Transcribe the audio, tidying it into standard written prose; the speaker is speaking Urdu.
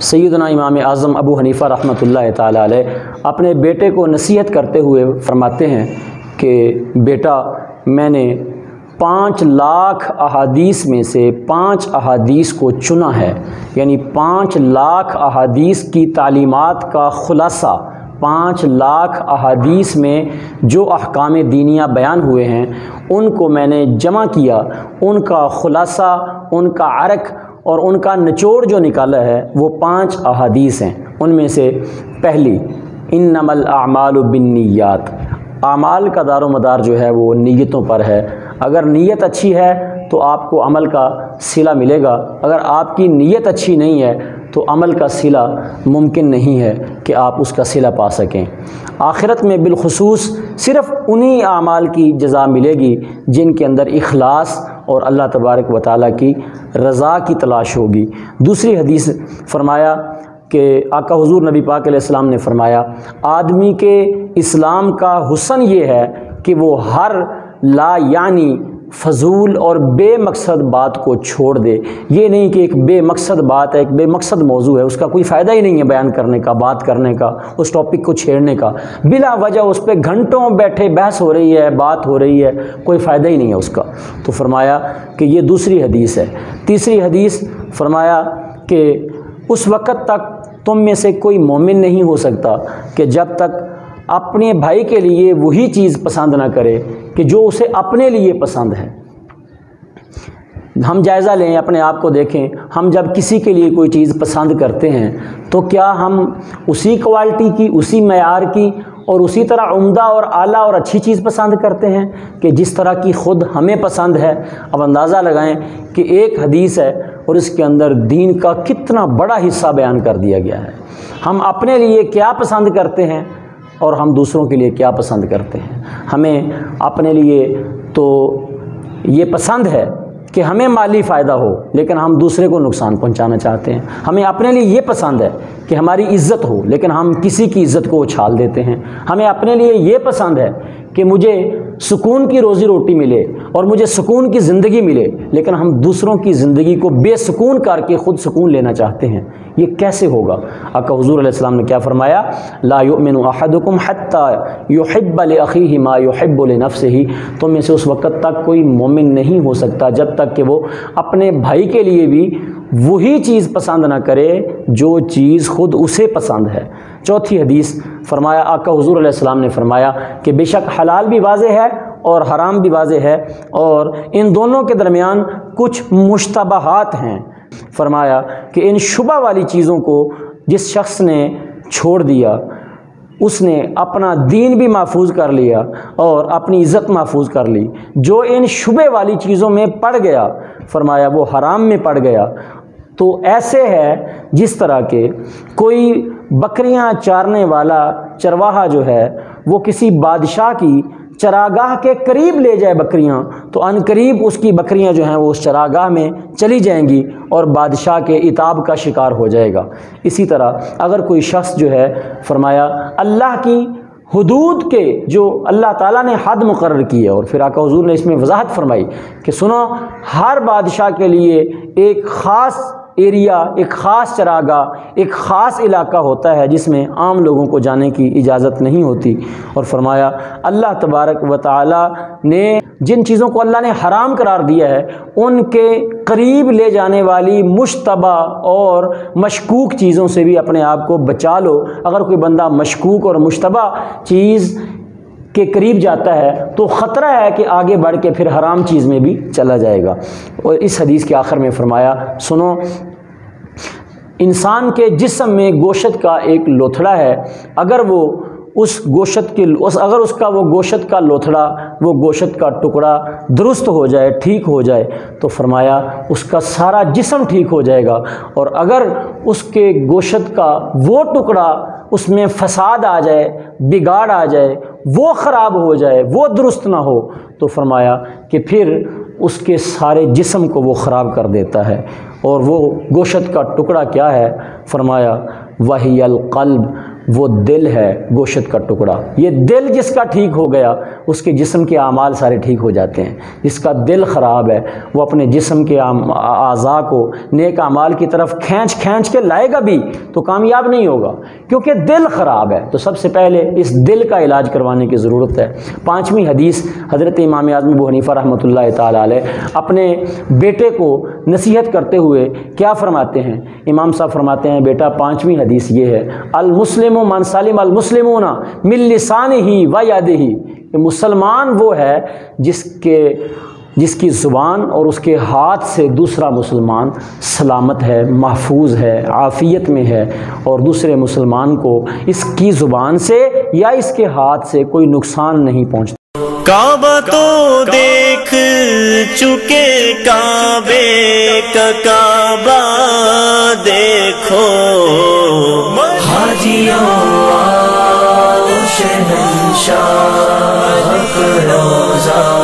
سیدنا امام اعظم ابو حنیفہ رحمۃ اللہ تعالی علیہ اپنے بیٹے کو نصیحت کرتے ہوئے فرماتے ہیں کہ بیٹا، میں نے 5 لاکھ احادیث میں سے 5 احادیث کو چنا ہے، یعنی 5 لاکھ احادیث کی تعلیمات کا خلاصہ، 5 لاکھ احادیث میں جو احکام دینیہ بیان ہوئے ہیں ان کو میں نے جمع کیا، ان کا خلاصہ، ان کا عرق اور ان کا نچوڑ جو نکالا ہے وہ 5 احادیث ہیں۔ ان میں سے پہلی، انما الاعمال بالنیات، اعمال کا دار و مدار جو ہے وہ نیتوں پر ہے۔ اگر نیت اچھی ہے تو آپ کو عمل کا صلہ ملے گا، اگر آپ کی نیت اچھی نہیں ہے تو عمل کا صلہ ممکن نہیں ہے کہ آپ اس کا صلہ پا سکیں۔ آخرت میں بالخصوص صرف انہی اعمال کی جزا ملے گی جن کے اندر اخلاص اور اللہ تبارک و تعالیٰ کی رضا کی تلاش ہوگی۔ دوسری حدیث فرمایا کہ آقا حضور نبی پاک علیہ السلام نے فرمایا، آدمی کے اسلام کا حسن یہ ہے کہ وہ ہر لا یعنی فضول اور بے مقصد بات کو چھوڑ دے۔ یہ نہیں کہ ایک بے مقصد بات ہے، ایک بے مقصد موضوع ہے، اس کا کوئی فائدہ ہی نہیں ہے بیان کرنے کا، بات کرنے کا، اس ٹاپک کو چھیڑنے کا، بلا وجہ اس پہ گھنٹوں بیٹھے بحث ہو رہی ہے، بات ہو رہی ہے، کوئی فائدہ ہی نہیں ہے اس کا۔ تو فرمایا کہ یہ دوسری حدیث ہے۔ تیسری حدیث فرمایا کہ اس وقت تک تم میں سے کوئی مومن نہیں ہو سکتا کہ جب تک اپنے بھائی کے لیے وہی چیز پسند نہ کرے کہ جو اسے اپنے لیے پسند ہے۔ ہم جائزہ لیں، اپنے آپ کو دیکھیں، ہم جب کسی کے لیے کوئی چیز پسند کرتے ہیں تو کیا ہم اسی کوالٹی کی، اسی معیار کی اور اسی طرح عمدہ اور اعلیٰ اور اچھی چیز پسند کرتے ہیں کہ جس طرح کی خود ہمیں پسند ہے؟ اب اندازہ لگائیں کہ ایک حدیث ہے اور اس کے اندر دین کا کتنا بڑا حصہ بیان کر دیا گیا ہے۔ ہم اپنے لیے کیا پسند کرتے ہیں اور ہم دوسروں کے لیے کیا پسند کرتے ہیں۔ ہمیں اپنے لیے تو یہ پسند ہے کہ ہمیں مالی فائدہ ہو، لیکن ہم دوسرے کو نقصان پہنچانا چاہتے ہیں۔ ہمیں اپنے لیے یہ پسند ہے کہ ہماری عزت ہو، لیکن ہم کسی کی عزت کو اچھال دیتے ہیں۔ ہمیں اپنے لیے یہ پسند ہے کہ مجھے سکون کی روزی روٹی ملے اور مجھے سکون کی زندگی ملے، لیکن ہم دوسروں کی زندگی کو بے سکون کر کے خود سکون لینا چاہتے ہیں۔ یہ کیسے ہوگا؟ آقا حضور علیہ السلام نے کیا فرمایا؟ لا یؤمن احدکم حتی یحب لاخیہ ما یحب لنفسہ، تم میں سے اس وقت تک کوئی مومن نہیں ہو سکتا جب تک کہ وہ اپنے بھائی کے لیے بھی وہی چیز پسند نہ کرے جو چیز خود اسے پسند ہے۔ چوتھی حدیث فرمایا، آقا حضور علیہ السلام نے فرمایا کہ بے شک حلال بھی واضح ہے اور حرام بھی واضح ہے، اور ان دونوں کے درمیان کچھ مشتبہات ہیں۔ فرمایا کہ ان شبہ والی چیزوں کو جس شخص نے چھوڑ دیا اس نے اپنا دین بھی محفوظ کر لیا اور اپنی عزت محفوظ کر لی۔ جو ان شبہ والی چیزوں میں پڑ گیا، فرمایا وہ حرام میں پڑ گیا۔ تو ایسے ہے جس طرح کہ کوئی بکریاں چارنے والا چرواہا جو ہے وہ کسی بادشاہ کی چراگاہ کے قریب لے جائے بکریاں، تو ان قریب اس کی بکریاں جو ہیں وہ اس چراگاہ میں چلی جائیں گی اور بادشاہ کے عتاب کا شکار ہو جائے گا۔ اسی طرح اگر کوئی شخص جو ہے، فرمایا اللہ کی حدود کے جو اللہ تعالیٰ نے حد مقرر کی ہے، اور پھر آقا حضور نے اس میں وضاحت فرمائی کہ سنو، ہر بادشاہ کے لیے ایک خاص ایریا، ایک خاص چراگاہ، ایک خاص علاقہ ہوتا ہے جس میں عام لوگوں کو جانے کی اجازت نہیں ہوتی۔ اور فرمایا اللہ تبارک و تعالی نے جن چیزوں کو اللہ نے حرام قرار دیا ہے ان کے قریب لے جانے والی مشتبہ اور مشکوک چیزوں سے بھی اپنے آپ کو بچا لو۔ اگر کوئی بندہ مشکوک اور مشتبہ چیز کے قریب جاتا ہے تو خطرہ ہے کہ آگے بڑھ کے پھر حرام چیز میں بھی چلا جائے گا۔ اور اس حدیث کے آخر میں فرمایا، سنو، انسان کے جسم میں گوشت کا ایک لوتھڑا ہے، اگر وہ اگر اس کا وہ گوشت کا لوتھڑا، وہ گوشت کا ٹکڑا درست ہو جائے، ٹھیک ہو جائے، تو فرمایا اس کا سارا جسم ٹھیک ہو جائے گا۔ اور اگر اس کے گوشت کا وہ ٹکڑا اس میں فساد آ جائے، بگاڑ آ جائے، وہ خراب ہو جائے، وہ درست نہ ہو، تو فرمایا کہ پھر اس کے سارے جسم کو وہ خراب کر دیتا ہے۔ اور وہ گوشت کا ٹکڑا کیا ہے؟ فرمایا وہی القلب، وہ دل ہے گوشت کا ٹکڑا۔ یہ دل جس کا ٹھیک ہو گیا اس کے جسم کے اعمال سارے ٹھیک ہو جاتے ہیں۔ جس کا دل خراب ہے وہ اپنے جسم کے اعضاء کو نیک اعمال کی طرف کھینچ کے لائے گا بھی تو کامیاب نہیں ہوگا، کیونکہ دل خراب ہے۔ تو سب سے پہلے اس دل کا علاج کروانے کی ضرورت ہے۔ 5ویں حدیث، حضرت امام اعظم ابو حنیفہ رحمۃ اللہ تعالی علیہ اپنے بیٹے کو نصیحت کرتے ہوئے کیا فرماتے ہیں؟ امام صاحب فرماتے ہیں بیٹا 5ویں حدیث یہ ہے، المسلم من سلم المسلمون من لسانہ و یدہ، کہ مسلمان وہ ہے جس کی زبان اور اس کے ہاتھ سے دوسرا مسلمان سلامت ہے، محفوظ ہے، عافیت میں ہے، اور دوسرے مسلمان کو اس کی زبان سے یا اس کے ہاتھ سے کوئی نقصان نہیں پہنچتا۔ کعبہ تو دیکھ چکے، کعبے کا کعبہ دیکھو، حاجیوں شہنشاہ کا روزہ